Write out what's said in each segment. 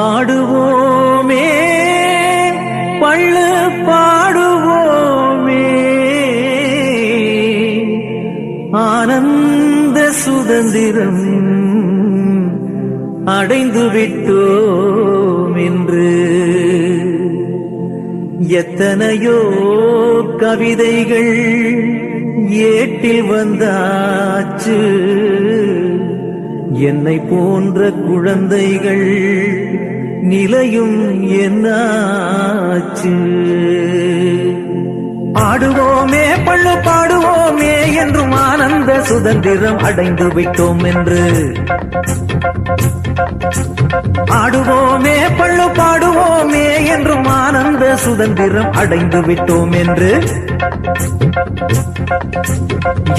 ஆடுவோமே பள்ளு பாடுவோமே ஆனந்த சுதந்திரம் அடைந்து விட்டோம் என்று எத்தனையோ கவிதைகள் ஏட்டில் வந்தாச்சு என்னை போன்ற குழந்தைகள் நிலையும் என்னாச்சு ஆடுவோமே பள்ளு பாடுவோமே என்றும் ஆனந்த சுதந்திரம் அடைந்து விட்டோம் என்று ஆடுவோமே பள்ளு பாடுவோமே என்றும் ஆனந்த சுதந்திரம் அடைந்து விட்டோம் என்று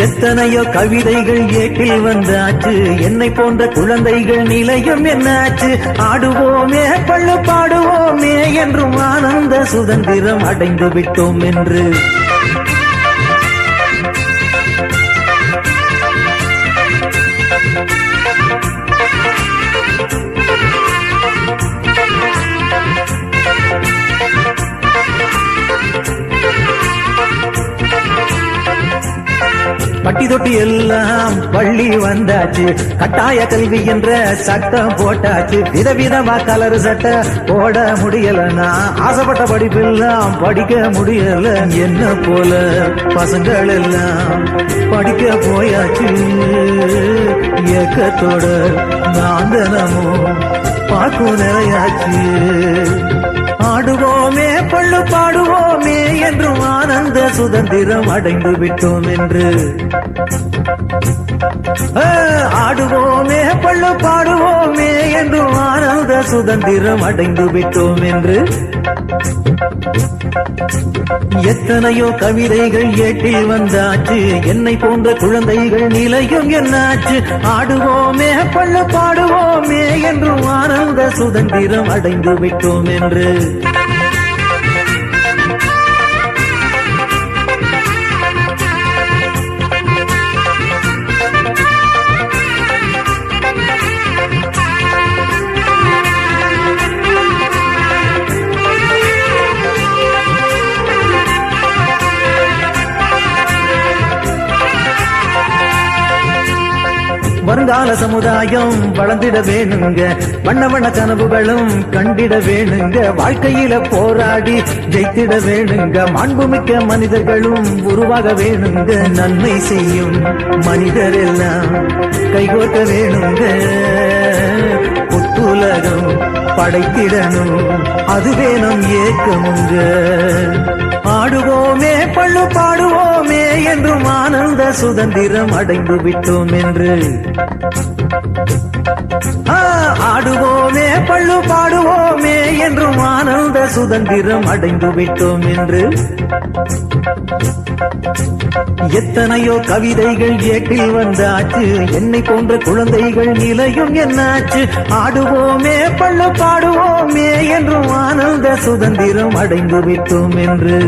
எத்தனையோ கவிதைகள் ஏட்டில் வந்தாச்சு என்னை போன்ற குழந்தைகள் நிலையம் என்னாச்சு ஆடுவோமே பள்ளு பாடுவோமே என்றும் ஆனந்த சுதந்திரம் அடைந்து விட்டோம் என்று பட்டி தொட்டி எல்லாம் பள்ளி வந்தாச்சு கட்டாய கல்வி என்ற சட்டம் போட்டாச்சு விதவிதமா கலர் சட்டை போட முடியலன்னா ஆசைப்பட்ட படிப்பெல்லாம் படிக்க முடியல என்ன போல பசங்கள் எல்லாம் படிக்க போயாச்சு ஏக்கத்தோட நான் தினமும் பார்க்கும் நிலையாச்சு ஆடுவோமே பள்ளு பாடுவோமே என்றும் ஆனந்த சுதந்திரம் அடைந்து விட்டோம் என்று ஆடுவோமே பள்ளு பாடுவோமே என்றும் ஆனந்த சுதந்திரம் அடைந்து விட்டோம் என்று எத்தனையோ கவிதைகள் ஏட்டில் வந்தாச்சு என்னை போன்ற குழந்தைகள் நிலையும் என்னாச்சு ஆடுவோமே பள்ளு பாடுவோமே என்றும் ஆனந்த சுதந்திரம் அடைந்து விட்டோம் என்று வருங்கால சமுதாயம் வளர்ந்திட வேணுங்க வண்ண வண்ண கனவுகளும் கண்டிட வேணுங்க வாழ்க்கையில போராடி ஜெயித்திட வேணுங்க மாண்புமிக்க மனிதர்களும் உருவாக வேணுங்க நன்மை செய்யும் மனிதர் எல்லாம் கைகோர்க்க வேணுங்க புத்துலகம் படைத்திடணும் அதுவே நம் ஏக்கமுங்க ஆடுவோமே பள்ளு பாடுவோமே என்றும் ஆனந்த சுதந்திரம் அடைந்து விட்டோம் என்று ஆடுவோமே பள்ளு பாடுவோமே என்றும் ஆனந்த சுதந்திரம் அடைந்து விட்டோம் என்று எத்தனையோ கவிதைகள் ஏட்டில் வந்தாச்சு என்னை போன்ற குழந்தைகள் நிலையும் என்னாச்சு ஆடுவோமே பள்ளு பாடுவோமே என்றும் ஆனந்த சுதந்திரம் அடைந்து விட்டோம் என்று